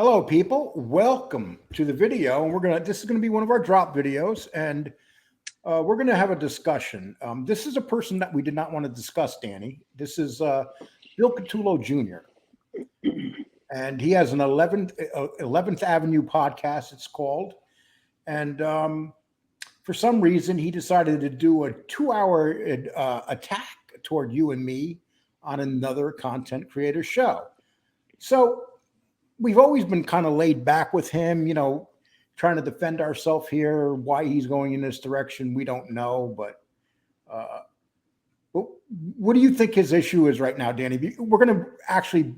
Hello, people. Welcome to the video. And this is gonna be one of our drop videos, and we're gonna have a discussion. This is a person that we did not want to discuss, Danny. This is Bill Cutolo Jr. And he has an 11th Avenue podcast, it's called. And for some reason, he decided to do a 2-hour attack toward you and me on another content creator show. So we've always been kind of laid back with him, trying to defend ourselves here. Why he's going in this direction, we don't know. But what do you think his issue is right now, Danny? We're going to actually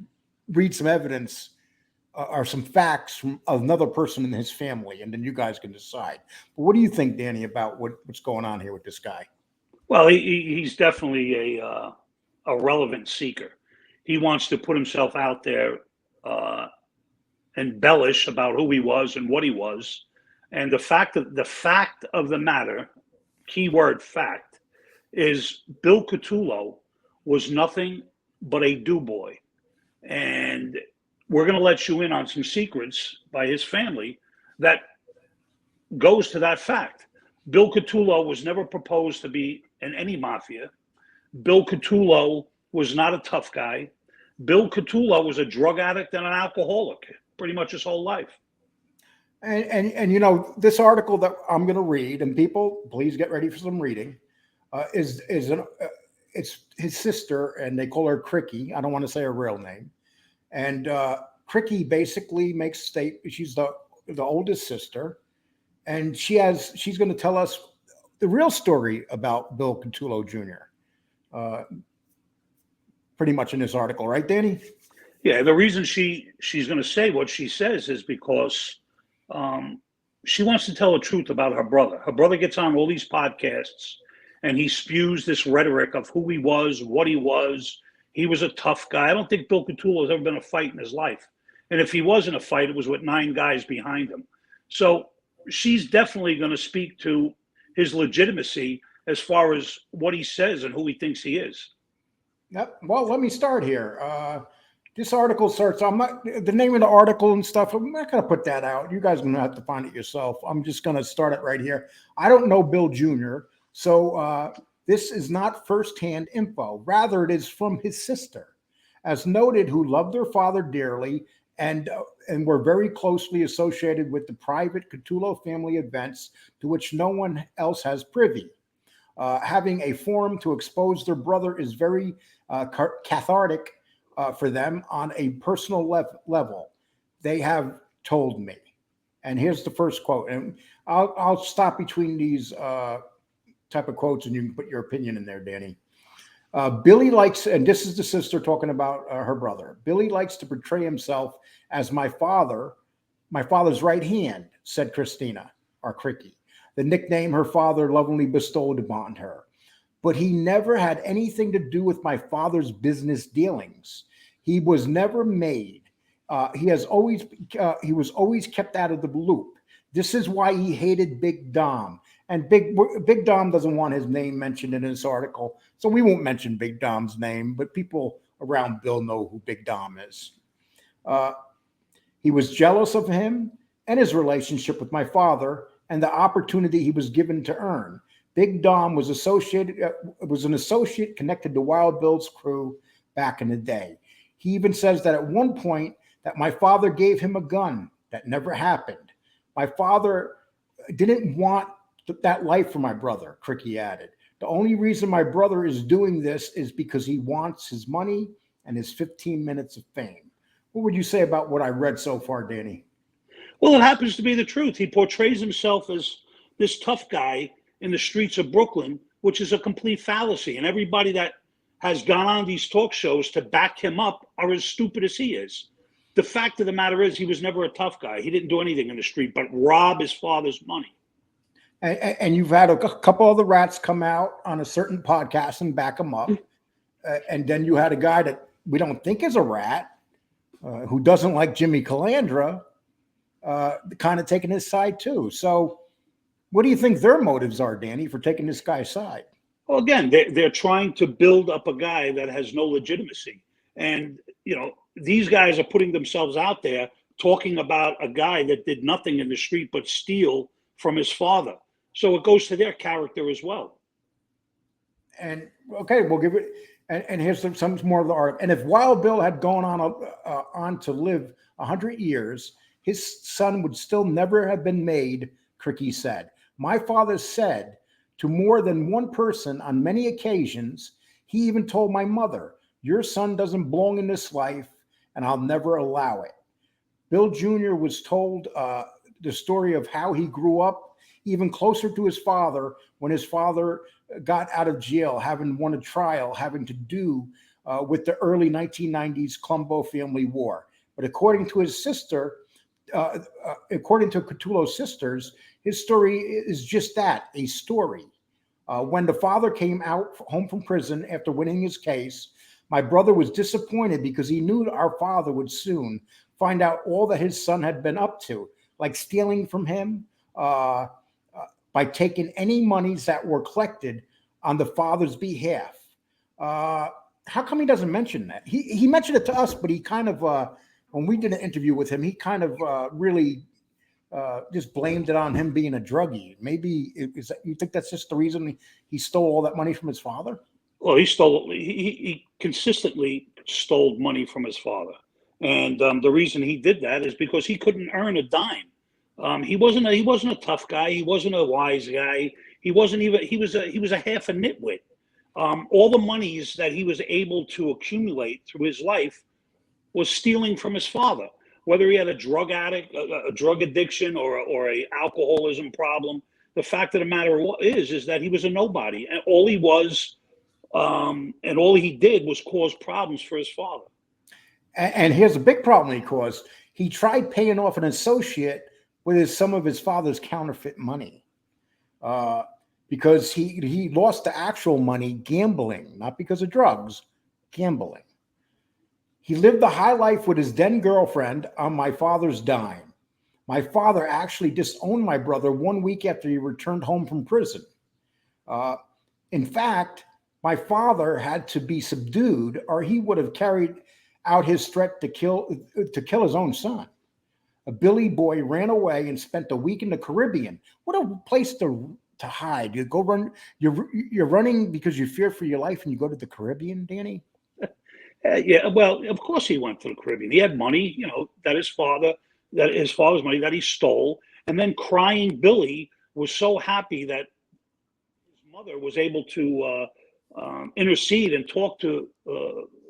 read some evidence or some facts from another person in his family, and then you guys can decide. But what do you think, Danny, about what's going on here with this guy? Well, he's definitely a relevant seeker. He wants to put himself out there, embellish about who he was and what he was. And the fact of the matter, keyword fact, is Bill Cutolo was nothing but a do-boy. And we're going to let you in on some secrets by his family that goes to that fact. Bill Cutolo was never proposed to be in any mafia. Bill Cutolo was not a tough guy. Bill Cutolo was a drug addict and an alcoholic pretty much his whole life. And this article that I'm going to read, and people, please get ready for some reading, it's his sister, and they call her Cricky. I don't want to say her real name. And Cricky basically makes she's the oldest sister, and she's going to tell us the real story about Bill Cutolo Jr. Pretty much in this article, right, Danny? Yeah, the reason she's going to say what she says is because she wants to tell the truth about her brother. Her brother gets on all these podcasts, and he spews this rhetoric of who he was, what he was. He was a tough guy. I don't think Bill Cutolo has ever been in a fight in his life. And if he was in a fight, it was with 9 guys behind him. So she's definitely going to speak to his legitimacy as far as what he says and who he thinks he is. Yep. Well, let me start here. This article starts. I'm not the name of the article and stuff. I'm not going to put that out. You guys are going to have to find it yourself. I'm just going to start it right here. I don't know Bill Jr., so this is not firsthand info. Rather, it is from his sister, as noted, who loved her father dearly and were very closely associated with the private Catullo family events to which no one else has privy. Having a forum to expose their brother is very cathartic for them on a personal level. They have told me. And here's the first quote. And I'll stop between these type of quotes, and you can put your opinion in there, Danny. Billy likes, and this is the sister talking about her brother. Billy likes to portray himself as my father's right hand, said Christina, or Cricky, the nickname her father lovingly bestowed upon her. But he never had anything to do with my father's business dealings. He was never made. He was always kept out of the loop. This is why he hated Big Dom. And Big Dom doesn't want his name mentioned in this article, so we won't mention Big Dom's name, but people around Bill know who Big Dom is. He was jealous of him and his relationship with my father and the opportunity he was given to earn. Big Dom was an associate connected to Wild Bill's crew back in the day. He even says that at one point that my father gave him a gun. That never happened. My father didn't want that life for my brother, Cricky added. The only reason my brother is doing this is because he wants his money and his 15 minutes of fame. What would you say about what I read so far, Danny? Well, it happens to be the truth. He portrays himself as this tough guy in the streets of Brooklyn, which is a complete fallacy. And everybody that has gone on these talk shows to back him up are as stupid as he is. The fact of the matter is he was never a tough guy. He didn't do anything in the street but rob his father's money. And you've had a couple of the rats come out on a certain podcast and back him up. And then you had a guy that we don't think is a rat, who doesn't like Jimmy Calandra, kind of taking his side too. So what do you think their motives are, Danny, for taking this guy's side? Well, again, they're trying to build up a guy that has no legitimacy. And, these guys are putting themselves out there talking about a guy that did nothing in the street but steal from his father. So it goes to their character as well. And okay, we'll give it. And here's some more of the art. And if Wild Bill had gone on to live 100 years, his son would still never have been made, Cricky said. My father said to more than one person on many occasions, he even told my mother, your son doesn't belong in this life, and I'll never allow it. Bill Jr. was told the story of how he grew up even closer to his father when his father got out of jail, having won a trial, having to do with the early 1990s Colombo family war. But according to his sister, according to Catullo's sisters, his story is just that, a story. When the father came out home from prison after winning his case, my brother was disappointed because he knew our father would soon find out all that his son had been up to, like stealing from him, by taking any monies that were collected on the father's behalf. How come he doesn't mention that? He mentioned it to us, but he kind of, when we did an interview with him, he kind of really just blamed it on him being a druggie. Maybe you think that's just the reason he stole all that money from his father? Well, he consistently stole money from his father. And the reason he did that is because he couldn't earn a dime. He wasn't a tough guy. He wasn't a wise guy. He was a half a nitwit. All the monies that he was able to accumulate through his life was stealing from his father. Whether he had a drug addict, a drug addiction, or a alcoholism problem, the fact of the matter is that he was a nobody, and all he was, and all he did was cause problems for his father. And here's a big problem he caused. He tried paying off an associate with some of his father's counterfeit money, because he lost the actual money gambling, not because of drugs, gambling. He lived the high life with his then girlfriend on my father's dime. My father actually disowned my brother 1 week after he returned home from prison. In fact, my father had to be subdued, or he would have carried out his threat to kill his own son. A Billy boy ran away and spent a week in the Caribbean. What a place to hide. You go run. You're running because you fear for your life, and you go to the Caribbean, Danny. Yeah, well, of course he went to the Caribbean. He had money, that his father's money that he stole, and then crying Billy was so happy that his mother was able to intercede and talk to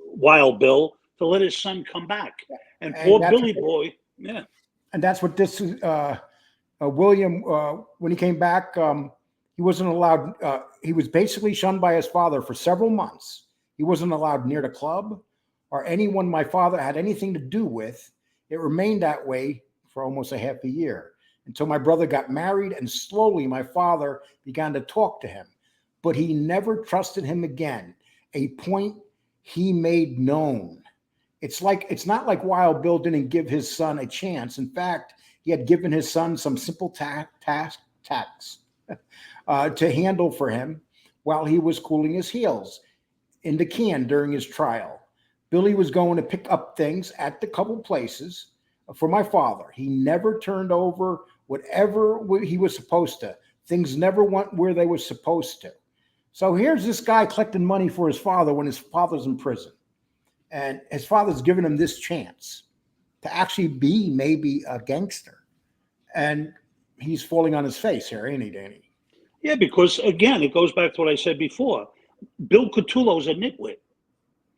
Wild Bill to let his son come back. And poor Billy boy, yeah. And that's what this William, when he came back, he wasn't allowed. He was basically shunned by his father for several months. He wasn't allowed near the club or anyone my father had anything to do with. It remained that way for almost a half a year until my brother got married, and slowly my father began to talk to him. But he never trusted him again, a point he made known. It's not like Wild Bill didn't give his son a chance. In fact, he had given his son some simple tasks to handle for him while he was cooling his heels in the can during his trial. Billy was going to pick up things at the couple places for my father. He never turned over whatever he was supposed to. Things never went where they were supposed to. So here's this guy collecting money for his father when his father's in prison. And his father's given him this chance to actually be maybe a gangster. And he's falling on his face here, ain't he, Danny? Yeah, because again, it goes back to what I said before. Bill Cutolo's a nitwit.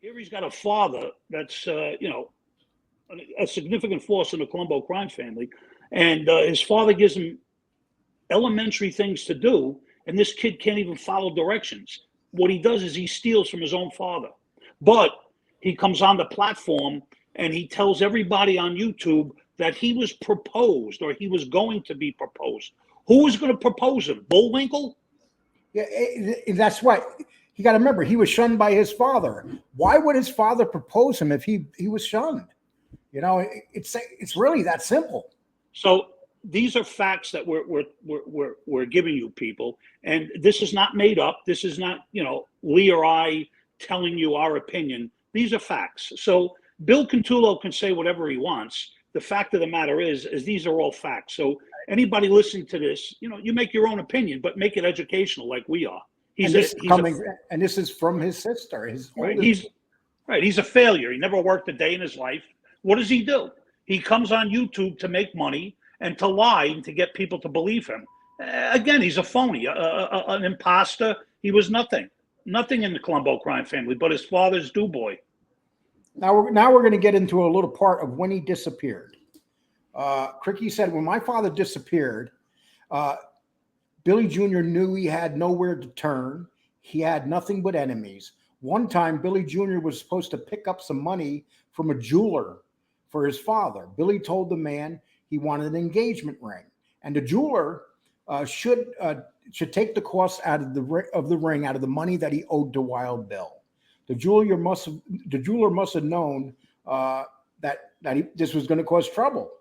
Here he's got a father that's, a significant force in the Colombo crime family. And his father gives him elementary things to do, and this kid can't even follow directions. What he does is he steals from his own father. But he comes on the platform and he tells everybody on YouTube that he was proposed, or he was going to be proposed. Who was going to propose him? Bullwinkle? Yeah, that's right. You got to remember, he was shunned by his father. Why would his father propose him if he was shunned? It's really that simple. So these are facts that we're giving you, people, and this is not made up. This is not Lee or I telling you our opinion. These are facts. So Bill Catullo can say whatever he wants. the fact of the matter is these are all facts. So anybody listening to this, you make your own opinion, but make it educational like we are. And this is from his sister, his right. oldest. He's a failure. He never worked a day in his life. What does he do? He comes on YouTube to make money and to lie and to get people to believe him. Again, he's a phony, an imposter. He was nothing in the Colombo crime family, but his father's do boy. Now we're going to get into a little part of when he disappeared. Cricky said, when my father disappeared, Billy Jr. knew he had nowhere to turn. He had nothing but enemies. One time, Billy Jr. was supposed to pick up some money from a jeweler for his father. Billy told the man he wanted an engagement ring, and the jeweler should take the cost out of the ring, out of the money that he owed to Wild Bill. The jeweler must have known this was going to cause trouble.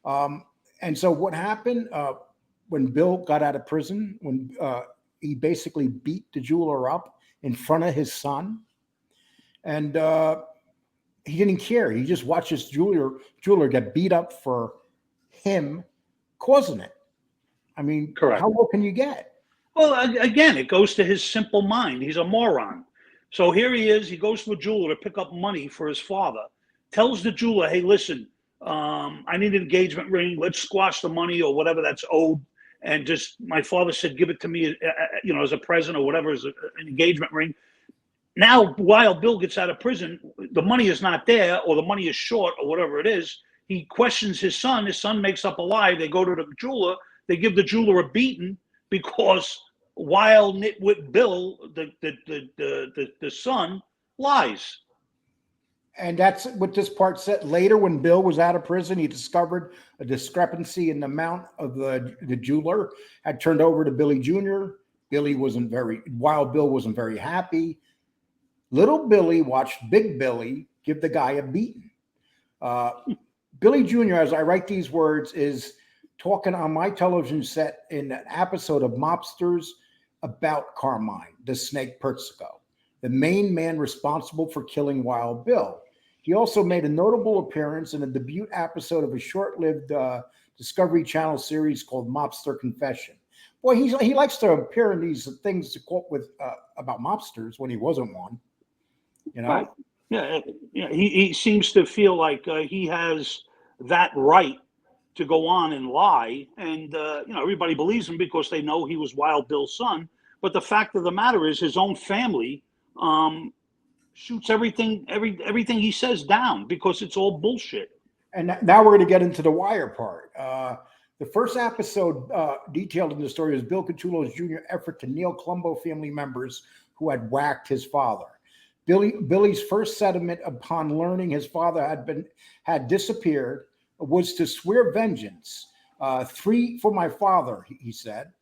And so what happened when Bill got out of prison? When he basically beat the jeweler up in front of his son, and he didn't care. He just watched his jeweler get beat up for him causing it. I mean, correct. How low can you get? Well, again, it goes to his simple mind. He's a moron. So here he is. He goes to a jeweler to pick up money for his father. Tells the jeweler, "Hey, listen, I need an engagement ring. Let's squash the money or whatever that's owed." And just, my father said, give it to me, as a present or whatever, as an engagement ring. Now, Wild Bill gets out of prison, the money is not there, or the money is short, or whatever it is. He questions his son. His son makes up a lie. They go to the jeweler. They give the jeweler a beating because Wild Nitwit Bill, the son, lies. And that's what this part said. Later, when Bill was out of prison, he discovered a discrepancy in the amount of the jeweler had turned over to Billy Jr. Wild Bill wasn't very happy. Little Billy watched Big Billy give the guy a beating. Billy Jr., as I write these words, is talking on my television set in an episode of Mobsters about Carmine, the Snake Persico, the main man responsible for killing Wild Bill. He also made a notable appearance in a debut episode of a short-lived Discovery Channel series called Mobster Confession. Boy, he likes to appear in these things to quote with about mobsters when he wasn't one. Right. Yeah. He seems to feel like he has that right to go on and lie, and everybody believes him because they know he was Wild Bill's son. But the fact of the matter is, his own family shoots everything he says down because it's all bullshit. And now we're going to get into the wire part. The first episode detailed in the story is Bill Cutolo's Jr. effort to nail Colombo family members who had whacked his father. Billy's first sentiment upon learning his father had disappeared was to swear vengeance. 3 for my father, he said.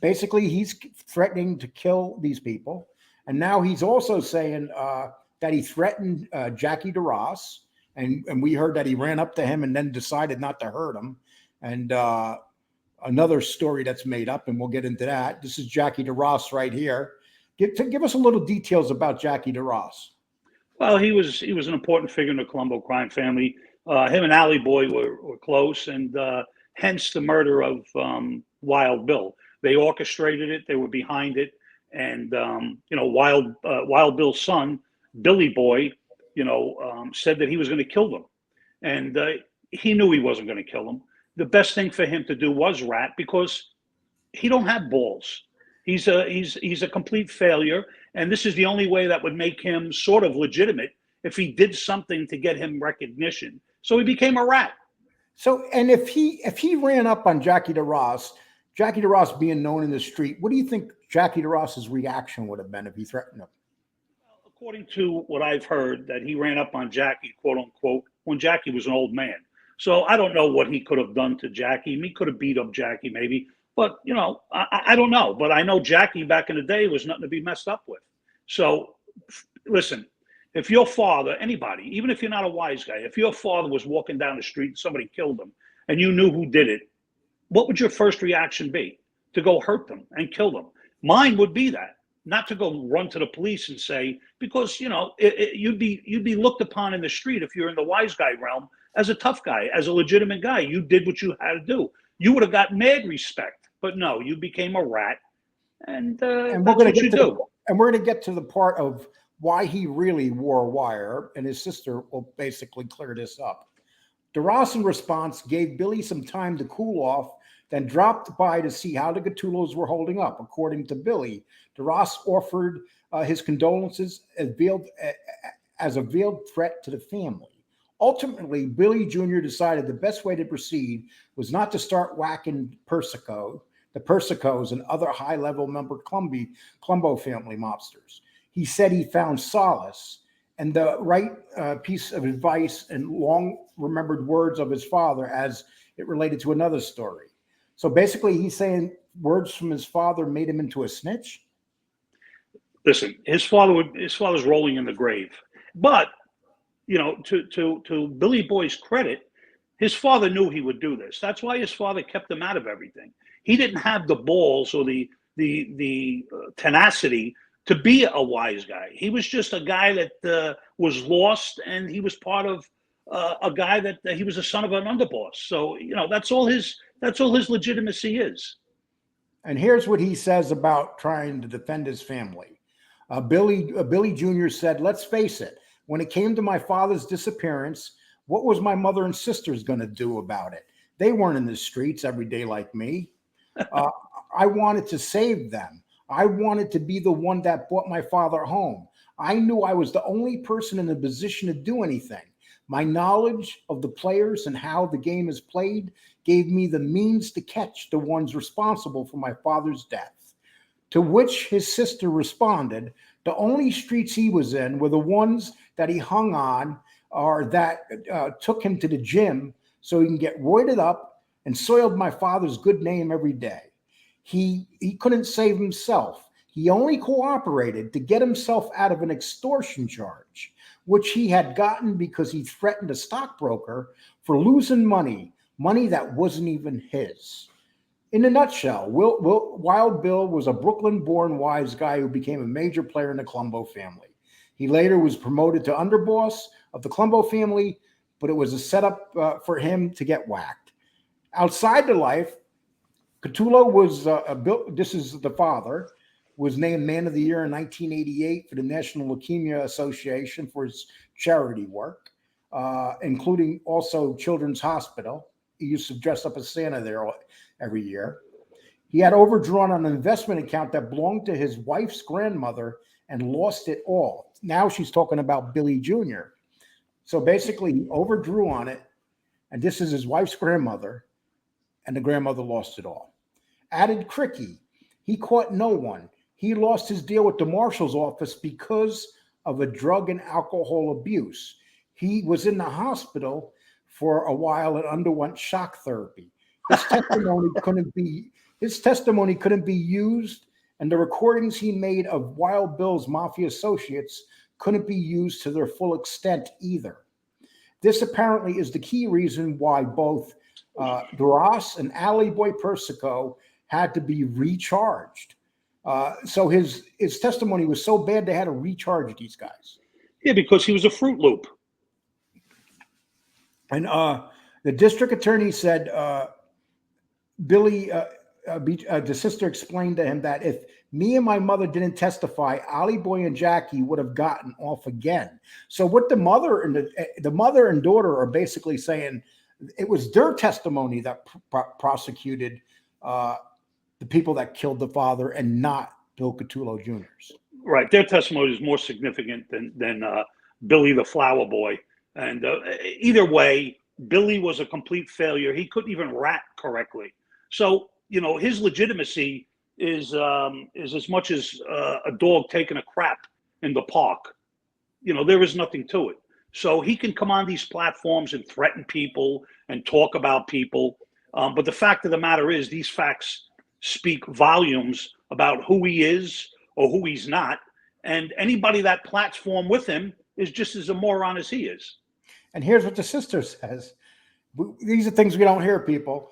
Basically, he's threatening to kill these people. And now he's also saying that he threatened Jackie DeRoss. And we heard that he ran up to him and then decided not to hurt him. And another story that's made up, and we'll get into that. This is Jackie DeRoss right here. Give us a little details about Jackie DeRoss. Well, he was an important figure in the Colombo crime family. Him and Alley Boy were close, and hence the murder of Wild Bill. They orchestrated it. They were behind it. And, Wild Bill's son, Billy Boy, said that he was going to kill them. And he knew he wasn't going to kill them. The best thing for him to do was rat, because he don't have balls. He's a complete failure. And this is the only way that would make him sort of legitimate, if he did something to get him recognition. So he became a rat. So, and if he ran up on Jackie DeRoss being known in the street, what do you think Jackie DeRoss's reaction would have been if he threatened him? According to what I've heard, that he ran up on Jackie, quote unquote, when Jackie was an old man. So I don't know what he could have done to Jackie. He could have beat up Jackie maybe, but I don't know. But I know Jackie back in the day was nothing to be messed up with. So listen, if your father, anybody, even if you're not a wise guy, if your father was walking down the street and somebody killed him and you knew who did it, what would your first reaction be? To go hurt them and kill them? Mine would be that, not to go run to the police and say, because you'd be looked upon in the street, if you're in the wise guy realm, as a tough guy, as a legitimate guy. You did what you had to do. You would have got mad respect, but no, you became a rat, and And that's what you do. we're going to get to the part of why he really wore a wire, and his sister will basically clear this up. DeRoss, in response, gave Billy some time to cool off, then dropped by to see how the Catullos were holding up. According to Billy, DeRoss offered his condolences as a veiled threat to the family. Ultimately, Billy Jr. decided the best way to proceed was not to start whacking the Persicos, and other high-level member Colombo family mobsters. He said he found solace and the right piece of advice and long-remembered words of his father as it related to another story. So basically, he's saying words from his father made him into a snitch? Listen, his father's rolling in the grave. But, to Billy Boy's credit, his father knew he would do this. That's why his father kept him out of everything. He didn't have the balls or the tenacity to be a wise guy. He was just a guy that was lost, and he was part of a guy that he was a son of an underboss. So that's all his legitimacy is. And here's what he says about trying to defend his family. Billy Jr. said, "Let's face it. When it came to my father's disappearance, what was my mother and sisters going to do about it? They weren't in the streets every day like me. I wanted to save them. I wanted to be the one that brought my father home. I knew I was the only person in a position to do anything. My knowledge of the players and how the game is played gave me the means to catch the ones responsible for my father's death." To which his sister responded, "The only streets he was in were the ones that he hung on or that took him to the gym so he can get roided up and soiled my father's good name every day. He couldn't save himself. He only cooperated to get himself out of an extortion charge, which he had gotten because he threatened a stockbroker for losing money that wasn't even his." In a nutshell, Wild Bill was a Brooklyn-born wise guy who became a major player in the Colombo family. He later was promoted to underboss of the Colombo family, but it was a setup for him to get whacked. Outside the life, Catullo was this is the father, was named Man of the Year in 1988 for the National Leukemia Association for his charity work, including also Children's Hospital. He used to dress up as Santa there every year. He had overdrawn on an investment account that belonged to his wife's grandmother and lost it all. Now she's talking about Billy Jr. So basically, he overdrew on it, and this is his wife's grandmother, and the grandmother lost it all. Added Cricky, he caught no one. He lost his deal with the marshal's office because of a drug and alcohol abuse. He was in the hospital for a while and underwent shock therapy. His testimony couldn't be used, and the recordings he made of Wild Bill's mafia associates couldn't be used to their full extent either. This apparently is the key reason why both DeRoss and Alley Boy Persico had to be recharged. So his testimony was so bad they had to recharge these guys. Yeah, because he was a Fruit Loop. And the district attorney said the sister explained to him that if me and my mother didn't testify, Ollie Boy and Jackie would have gotten off again. So what the mother and daughter are basically saying, it was their testimony that prosecuted the people that killed the father and not Bill Cutolo Jr.'s. Right. Their testimony is more significant than Billy the Flower Boy. And either way, Billy was a complete failure. He couldn't even rat correctly. So, his legitimacy is as much as a dog taking a crap in the park. There is nothing to it. So he can come on these platforms and threaten people and talk about people. But the fact of the matter is, these facts speak volumes about who he is or who he's not. And anybody that platform with him is just as a moron as he is. And here's what the sister says. These are things we don't hear, people.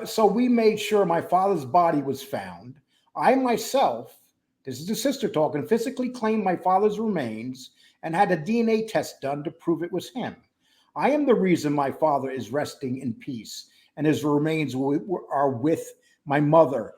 So we made sure my father's body was found. I myself, this is the sister talking, physically claimed my father's remains and had a DNA test done to prove it was him. I am the reason my father is resting in peace, and his remains are with my mother.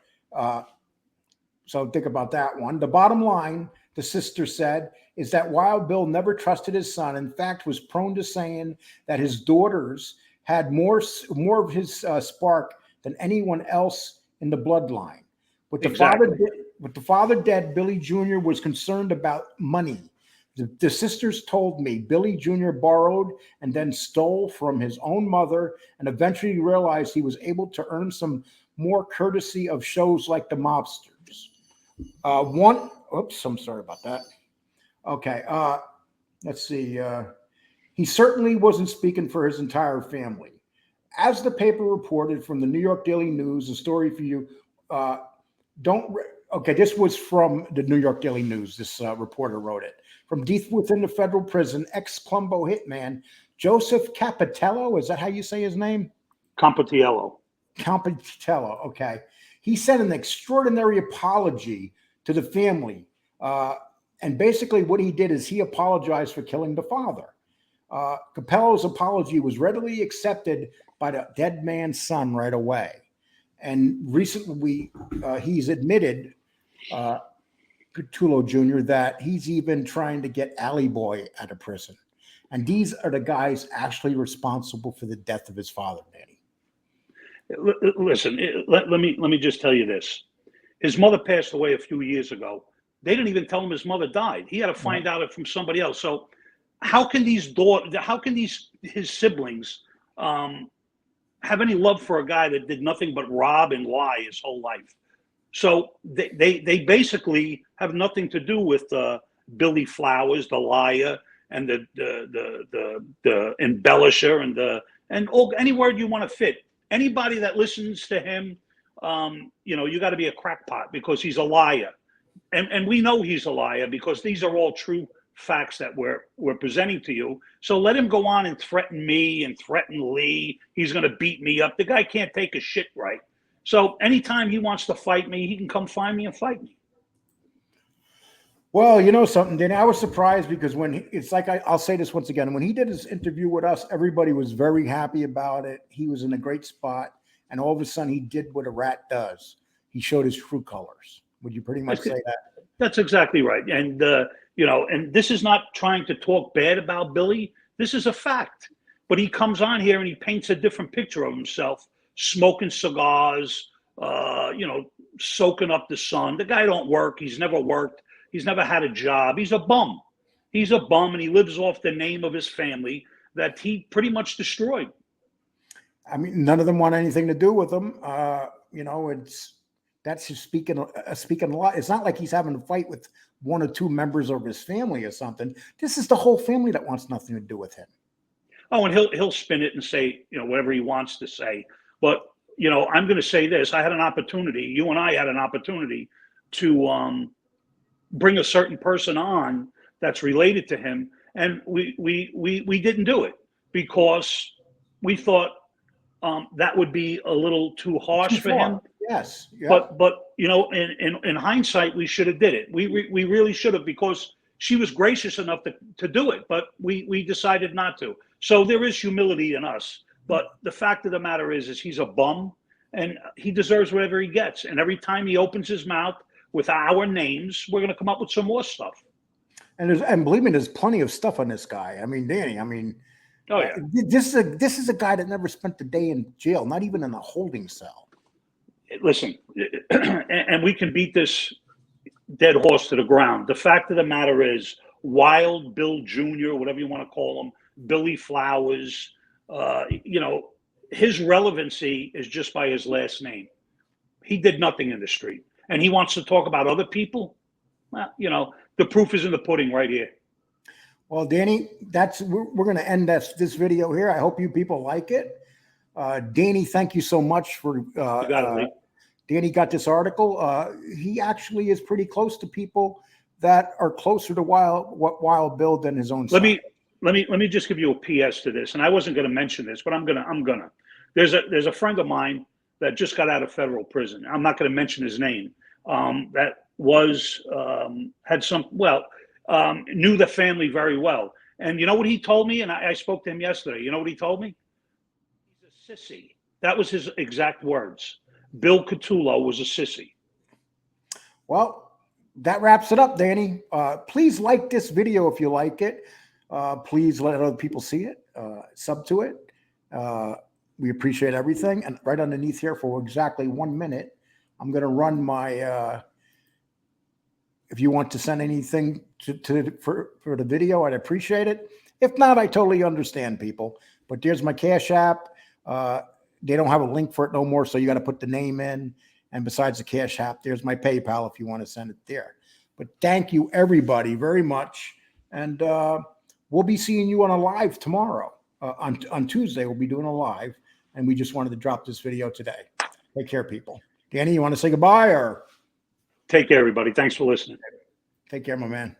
So think about that one. The bottom line, the sister said, is that Wild Bill never trusted his son. In fact, was prone to saying that his daughters had more of his spark than anyone else in the bloodline. With the father dead, Billy Jr. was concerned about money. The sisters told me Billy Jr. borrowed and then stole from his own mother, and eventually realized he was able to earn some more courtesy of shows like The Mobsters. Oops, I'm sorry about that. Okay, let's see. He certainly wasn't speaking for his entire family. As the paper reported from the New York Daily News, a story for you. Okay, this was from the New York Daily News. This reporter wrote it. From deep within the federal prison, ex-Colombo hitman Joseph Capitello, is that how you say his name? Campitello. Capitello, okay. He sent an extraordinary apology to the family. And basically what he did is he apologized for killing the father. Capello's apology was readily accepted by the dead man's son right away. And recently he's admitted, Catullo Jr., that he's even trying to get Alley Boy out of prison. And these are the guys actually responsible for the death of his father, Danny. Listen, let me just tell you this. His mother passed away a few years ago. They didn't even tell him his mother died. He had to find out it from somebody else. So how can his siblings have any love for a guy that did nothing but rob and lie his whole life? So they basically have nothing to do with Billy Flowers, the liar, and the embellisher, and any word you want to fit. Anybody that listens to him, you got to be a crackpot, because he's a liar, and we know he's a liar because these are all true facts that we're presenting to you. So let him go on and threaten me and threaten Lee. He's going to beat me up. The guy can't take a shit right. So anytime he wants to fight me, he can come find me and fight me. Well, you know something, Danny, I was surprised because it's like, I'll say this once again, when he did his interview with us, everybody was very happy about it. He was in a great spot. And all of a sudden he did what a rat does. He showed his true colors. Would you pretty much say that? That's exactly right. And, and this is not trying to talk bad about Billy. This is a fact. But he comes on here and he paints a different picture of himself, smoking cigars, soaking up the sun. The guy don't work. He's never worked. He's never had a job. He's a bum. He's a bum, and he lives off the name of his family that he pretty much destroyed. I mean, none of them want anything to do with him. That's just speaking a lot. It's not like he's having a fight with one or two members of his family or something. This is the whole family that wants nothing to do with him. Oh, and he'll spin it and say, whatever he wants to say. But, I'm going to say this. I had an opportunity. You and I had an opportunity to bring a certain person on that's related to him. And we didn't do it because we thought that would be a little too harsh for him. Yes. Yeah. But in hindsight, we should have did it. We really should have, because she was gracious enough to do it, but we decided not to. So there is humility in us. But the fact of the matter is he's a bum, and he deserves whatever he gets. And every time he opens his mouth with our names, we're going to come up with some more stuff. And believe me, there's plenty of stuff on this guy. I mean, Danny, oh yeah, this is a guy that never spent a day in jail, not even in a holding cell. Listen, and we can beat this dead horse to the ground. The fact of the matter is, Wild Bill Jr., whatever you want to call him, Billy Flowers, his relevancy is just by his last name. He did nothing in the street. And he wants to talk about other people. Well, the proof is in the pudding right here. Well, Danny, we're going to end this video here. I hope you people like it. Danny, thank you so much for Danny got this article. He actually is pretty close to people that are closer to Wild Bill than his own son. Let me just give you a PS to this, and I wasn't going to mention this, but I'm gonna. There's a friend of mine that just got out of federal prison. I'm not going to mention his name. That was knew the family very well, And you know what he told me? And I spoke to him yesterday. You know what he told me? He's a sissy. That was his exact words. Bill Cutolo was a sissy. Well, that wraps it up, Danny. Please like this video if you like it. Please let other people see it. Sub to it. We appreciate everything. And right underneath here for exactly 1 minute, I'm going to run my, if you want to send anything for the video, I'd appreciate it. If not, I totally understand, people. But there's my Cash App. They don't have a link for it no more, so you got to put the name in. And besides the Cash App, there's my PayPal if you want to send it there. But thank you, everybody, very much. And we'll be seeing you on a live tomorrow. On Tuesday, we'll be doing a live. And we just wanted to drop this video today. Take care, people. Danny, you want to say goodbye or? Take care, everybody. Thanks for listening. Take care, my man.